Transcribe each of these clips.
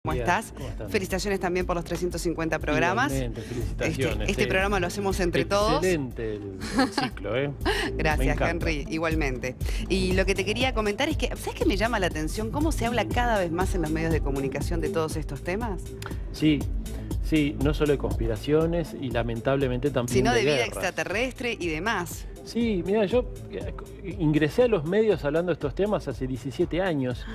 ¿Cómo estás? ¿Cómo están? Felicitaciones también por los 350 programas. Igualmente, felicitaciones. Este programa lo hacemos entre todos. Excelente el ciclo, ¿eh? Gracias, Henry, igualmente. Y lo que te quería comentar es que, ¿sabes qué me llama la atención? ¿Cómo se habla cada vez más en los medios de comunicación de todos estos temas? Sí, no solo de conspiraciones y lamentablemente también sino de vida guerras. Extraterrestre y demás. Sí, mira, yo ingresé a los medios hablando de estos temas hace 17 años.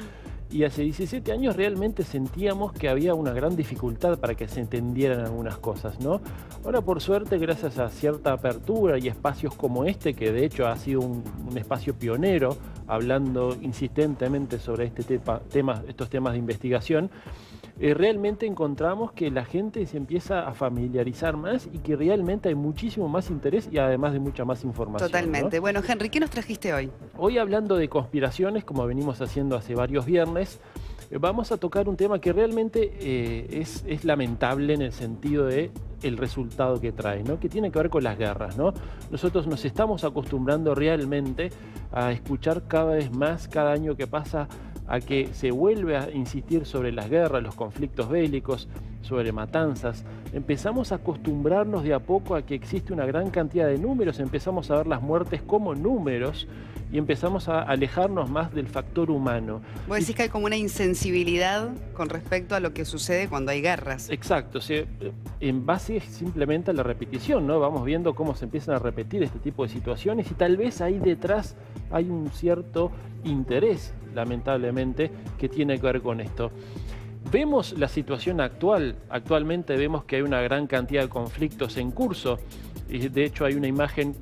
Y hace 17 años realmente sentíamos que había una gran dificultad para que se entendieran algunas cosas, ¿no? Ahora, por suerte, gracias a cierta apertura y espacios como este, que de hecho ha sido un espacio pionero, hablando insistentemente sobre estos temas de investigación, realmente encontramos que la gente se empieza a familiarizar más y que realmente hay muchísimo más interés y además de mucha más información. Totalmente. ¿No? Bueno, Henry, ¿qué nos trajiste hoy? Hoy, hablando de conspiraciones, como venimos haciendo hace varios viernes, vamos a tocar un tema que realmente es lamentable en el sentido de el resultado que trae, ¿no? Que tiene que ver con las guerras, ¿no? Nosotros nos estamos acostumbrando realmente a escuchar cada vez más, cada año que pasa, a que se vuelve a insistir sobre las guerras, los conflictos bélicos, sobre matanzas. Empezamos a acostumbrarnos de a poco a que existe una gran cantidad de números, empezamos a ver las muertes como números y empezamos a alejarnos más del factor humano. Vos decís que hay como una insensibilidad con respecto a lo que sucede cuando hay guerras. Exacto, en base simplemente a la repetición, ¿no? Vamos viendo cómo se empiezan a repetir este tipo de situaciones y tal vez ahí detrás hay un cierto interés, lamentablemente, que tiene que ver con esto. Vemos la situación actual. Actualmente vemos que hay una gran cantidad de conflictos en curso. Y de hecho hay una imagen.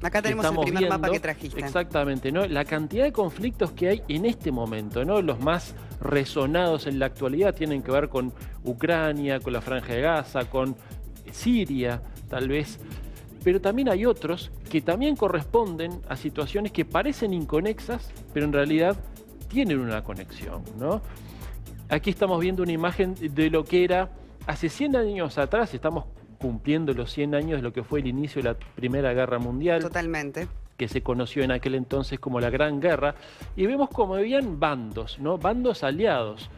Acá tenemos el primer mapa que trajiste. Exactamente, ¿no? La cantidad de conflictos que hay en este momento, ¿no? Los más resonados en la actualidad tienen que ver con Ucrania, con la Franja de Gaza, con Siria, tal vez. Pero también hay otros que también corresponden a situaciones que parecen inconexas, pero en realidad tienen una conexión, ¿no? Aquí estamos viendo una imagen de lo que era hace 100 años atrás. Estamos cumpliendo los 100 años de lo que fue el inicio de la Primera Guerra Mundial. Totalmente. Que se conoció en aquel entonces como la Gran Guerra. Y vemos como habían bandos, ¿no? Bandos aliados,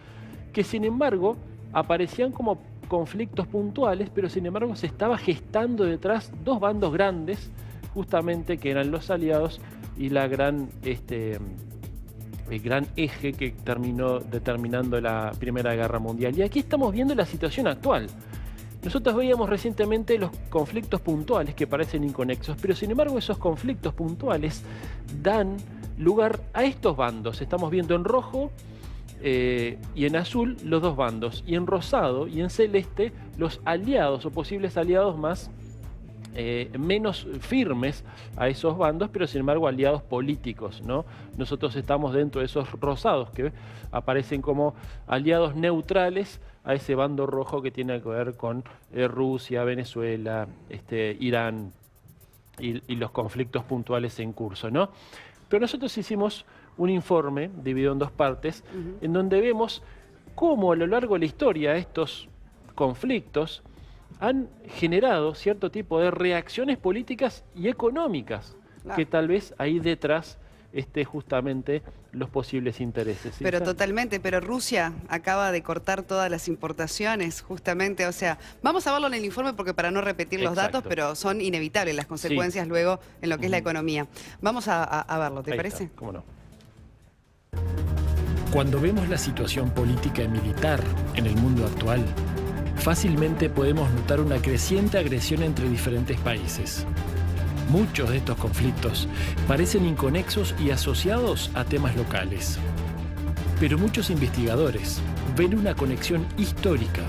que sin embargo aparecían como conflictos puntuales, pero sin embargo se estaba gestando detrás dos bandos grandes, justamente que eran los aliados y la gran... el gran eje que terminó determinando la Primera Guerra Mundial. Y aquí estamos viendo la situación actual. Nosotros veíamos recientemente los conflictos puntuales que parecen inconexos, pero sin embargo esos conflictos puntuales dan lugar a estos bandos. Estamos viendo en rojo y en azul los dos bandos, y en rosado y en celeste los aliados o posibles aliados más menos firmes a esos bandos, pero sin embargo aliados políticos, ¿no? Nosotros estamos dentro de esos rosados que aparecen como aliados neutrales a ese bando rojo que tiene que ver con Rusia, Venezuela, Irán y los conflictos puntuales en curso, ¿no? Pero nosotros hicimos un informe dividido en dos partes, en donde vemos cómo a lo largo de la historia estos conflictos han generado cierto tipo de reacciones políticas y económicas, claro, que tal vez ahí detrás esté justamente los posibles intereses. ¿Sí? Pero totalmente, pero Rusia acaba de cortar todas las importaciones, justamente, o sea, vamos a verlo en el informe porque para no repetir los datos, pero son inevitables las consecuencias luego en lo que es la economía. Vamos a verlo, ¿te parece? Está, cómo no. Cuando vemos la situación política y militar en el mundo actual, fácilmente podemos notar una creciente agresión entre diferentes países. Muchos de estos conflictos parecen inconexos y asociados a temas locales. Pero muchos investigadores ven una conexión histórica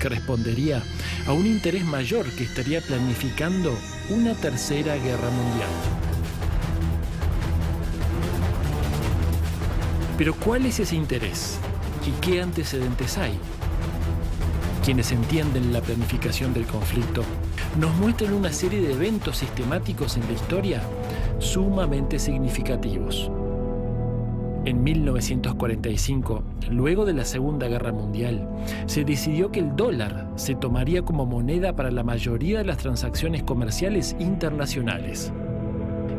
que respondería a un interés mayor que estaría planificando una tercera guerra mundial. Pero ¿cuál es ese interés? ¿Y qué antecedentes hay? Quienes entienden la planificación del conflicto nos muestran una serie de eventos sistemáticos en la historia sumamente significativos. En 1945, luego de la Segunda Guerra Mundial, se decidió que el dólar se tomaría como moneda para la mayoría de las transacciones comerciales internacionales.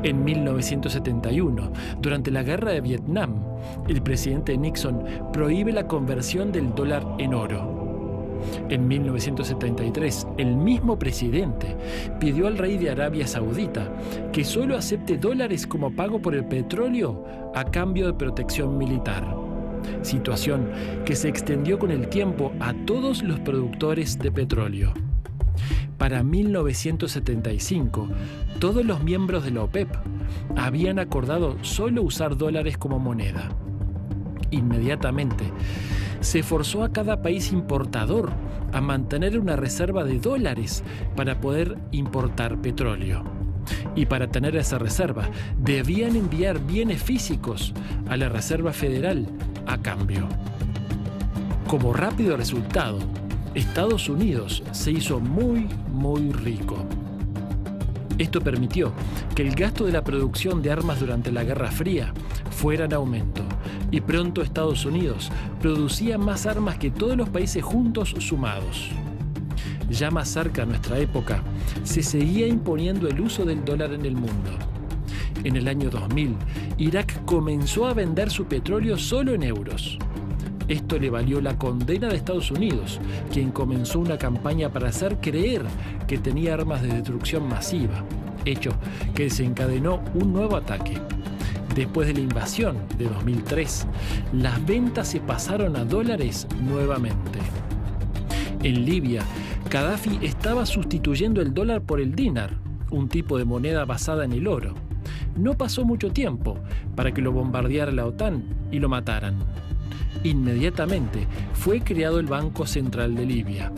En 1971, durante la guerra de Vietnam, el presidente Nixon prohíbe la conversión del dólar en oro. En 1973, el mismo presidente pidió al rey de Arabia Saudita que solo acepte dólares como pago por el petróleo a cambio de protección militar. Situación que se extendió con el tiempo a todos los productores de petróleo. Para 1975, todos los miembros de la OPEP habían acordado solo usar dólares como moneda. Inmediatamente, se forzó a cada país importador a mantener una reserva de dólares para poder importar petróleo. Y para tener esa reserva, debían enviar bienes físicos a la Reserva Federal a cambio. Como rápido resultado, Estados Unidos se hizo muy rico. Esto permitió que el gasto de la producción de armas durante la Guerra Fría fuera en aumento, y pronto Estados Unidos producía más armas que todos los países juntos sumados. Ya más cerca de nuestra época, se seguía imponiendo el uso del dólar en el mundo. En el año 2000, Irak comenzó a vender su petróleo solo en euros. Esto le valió la condena de Estados Unidos, quien comenzó una campaña para hacer creer que tenía armas de destrucción masiva, hecho que desencadenó un nuevo ataque. Después de la invasión de 2003, las ventas se pasaron a dólares nuevamente. En Libia, Gaddafi estaba sustituyendo el dólar por el dinar, un tipo de moneda basada en el oro. No pasó mucho tiempo para que lo bombardeara la OTAN y lo mataran. Inmediatamente fue creado el Banco Central de Libia.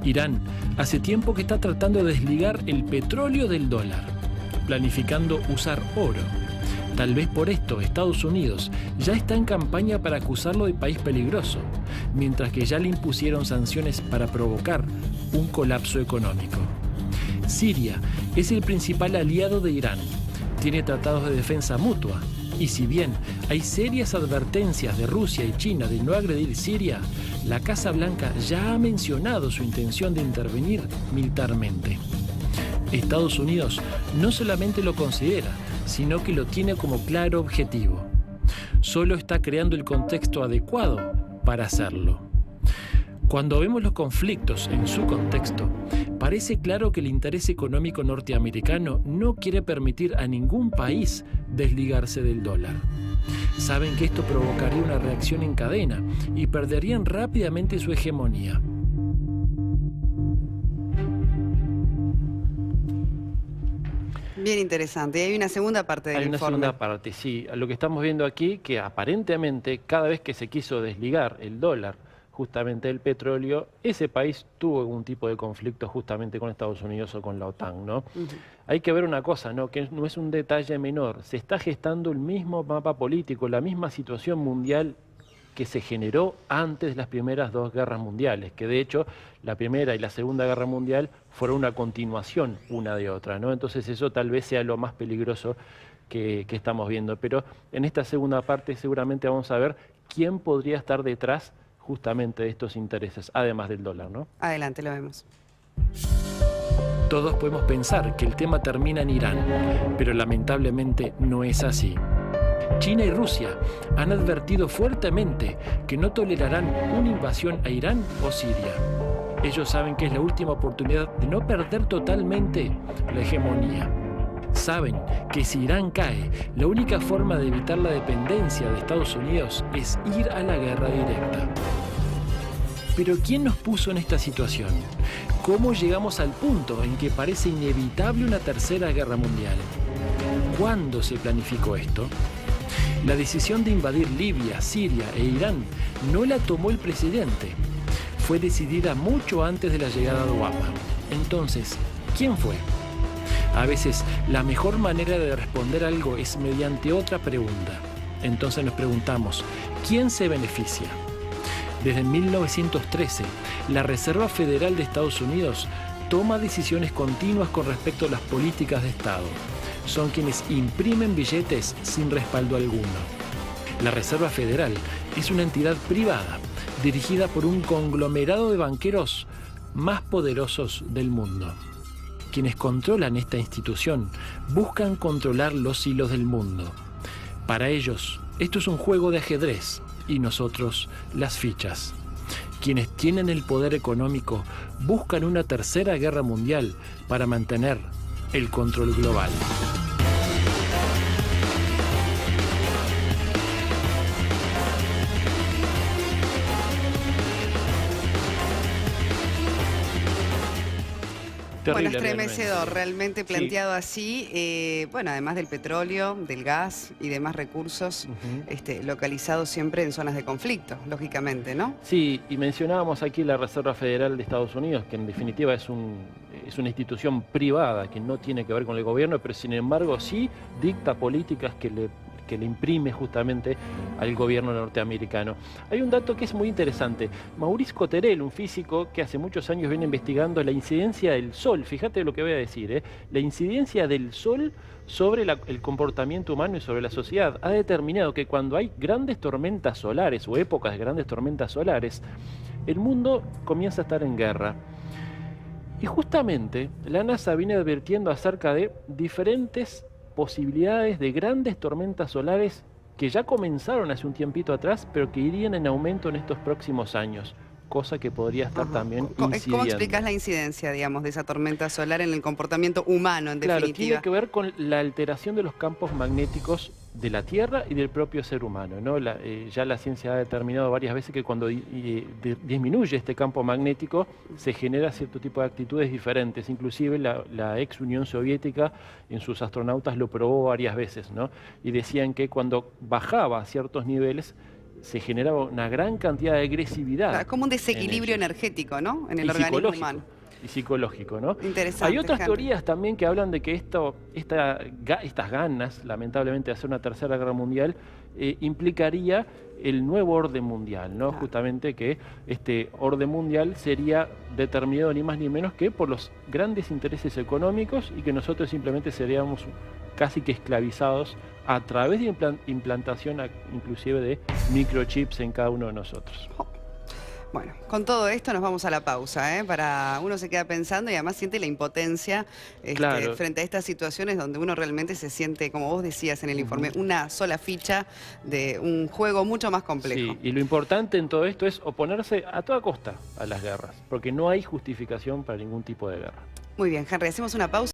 Irán hace tiempo que está tratando de desligar el petróleo del dólar, planificando usar oro. Tal vez por esto Estados Unidos ya está en campaña para acusarlo de país peligroso, mientras que ya le impusieron sanciones para provocar un colapso económico. Siria es el principal aliado de Irán. Tiene tratados de defensa mutua. Y si bien hay serias advertencias de Rusia y China de no agredir Siria, la Casa Blanca ya ha mencionado su intención de intervenir militarmente. Estados Unidos no solamente lo considera, sino que lo tiene como claro objetivo. Solo está creando el contexto adecuado para hacerlo. Cuando vemos los conflictos en su contexto, parece claro que el interés económico norteamericano no quiere permitir a ningún país desligarse del dólar. Saben que esto provocaría una reacción en cadena y perderían rápidamente su hegemonía. Bien interesante. Y hay una segunda parte del informe. Hay una segunda parte, sí. Lo que estamos viendo aquí, que aparentemente cada vez que se quiso desligar el dólar justamente del petróleo, ese país tuvo algún tipo de conflicto justamente con Estados Unidos o con la OTAN, ¿no? Hay que ver una cosa, ¿no? Que no es un detalle menor. Se está gestando el mismo mapa político, la misma situación mundial que se generó antes de las primeras dos guerras mundiales, que de hecho la Primera y la Segunda Guerra Mundial fueron una continuación una de otra, ¿no? Entonces eso tal vez sea lo más peligroso que estamos viendo. Pero en esta segunda parte seguramente vamos a ver quién podría estar detrás justamente de estos intereses, además del dólar, ¿no? Adelante, lo vemos. Todos podemos pensar que el tema termina en Irán, pero lamentablemente no es así. China y Rusia han advertido fuertemente que no tolerarán una invasión a Irán o Siria. Ellos saben que es la última oportunidad de no perder totalmente la hegemonía. Saben que si Irán cae, la única forma de evitar la dependencia de Estados Unidos es ir a la guerra directa. Pero ¿quién nos puso en esta situación? ¿Cómo llegamos al punto en que parece inevitable una tercera guerra mundial? ¿Cuándo se planificó esto? La decisión de invadir Libia, Siria e Irán no la tomó el presidente. Fue decidida mucho antes de la llegada de Obama. Entonces, ¿quién fue? A veces, la mejor manera de responder algo es mediante otra pregunta. Entonces nos preguntamos, ¿quién se beneficia? Desde 1913, la Reserva Federal de Estados Unidos toma decisiones continuas con respecto a las políticas de Estado. Son quienes imprimen billetes sin respaldo alguno. La Reserva Federal es una entidad privada dirigida por un conglomerado de banqueros más poderosos del mundo. quienes controlan esta institución buscan controlar los hilos del mundo. Para ellos, esto es un juego de ajedrez y nosotros las fichas. Quienes tienen el poder económico buscan una tercera guerra mundial para mantener el control global. Bueno, es estremecedor, realmente planteado así. Bueno, además del petróleo, del gas y demás recursos localizados siempre en zonas de conflicto, lógicamente, ¿no? Sí, y mencionábamos aquí la Reserva Federal de Estados Unidos, que en definitiva es una institución privada que no tiene que ver con el gobierno, pero sin embargo sí dicta políticas que le imprime justamente al gobierno norteamericano. Hay un dato que es muy interesante. Maurice Cotterell, un físico que hace muchos años viene investigando la incidencia del Sol, fíjate lo que voy a decir, la incidencia del Sol sobre el comportamiento humano y sobre la sociedad, ha determinado que cuando hay grandes tormentas solares o épocas de grandes tormentas solares, el mundo comienza a estar en guerra. Y justamente la NASA viene advirtiendo acerca de diferentes posibilidades de grandes tormentas solares que ya comenzaron hace un tiempito atrás, pero que irían en aumento en estos próximos años, cosa que podría estar también incidiendo. ¿Cómo explicás la incidencia, digamos, de esa tormenta solar en el comportamiento humano, en definitiva? Claro, tiene que ver con la alteración de los campos magnéticos de la Tierra y del propio ser humano, ¿no? Ya la ciencia ha determinado varias veces que cuando disminuye este campo magnético se genera cierto tipo de actitudes diferentes. Inclusive la ex Unión Soviética en sus astronautas lo probó varias veces, ¿no? Y decían que cuando bajaba a ciertos niveles se generaba una gran cantidad de agresividad. Como un desequilibrio energético, ¿no? En el organismo humano. Y psicológico, ¿no? Interesante. Hay otras teorías también que hablan de que estas ganas, lamentablemente, de hacer una tercera guerra mundial, implicaría el nuevo orden mundial, ¿no? Justamente que este orden mundial sería determinado ni más ni menos que por los grandes intereses económicos y que nosotros simplemente seríamos casi que esclavizados a través de implantación inclusive de microchips en cada uno de nosotros. Bueno, con todo esto nos vamos a la pausa, uno se queda pensando y además siente la impotencia Claro. frente a estas situaciones donde uno realmente se siente, como vos decías en el informe, una sola ficha de un juego mucho más complejo. Sí, y lo importante en todo esto es oponerse a toda costa a las guerras, porque no hay justificación para ningún tipo de guerra. Muy bien, Henry, hacemos una pausa.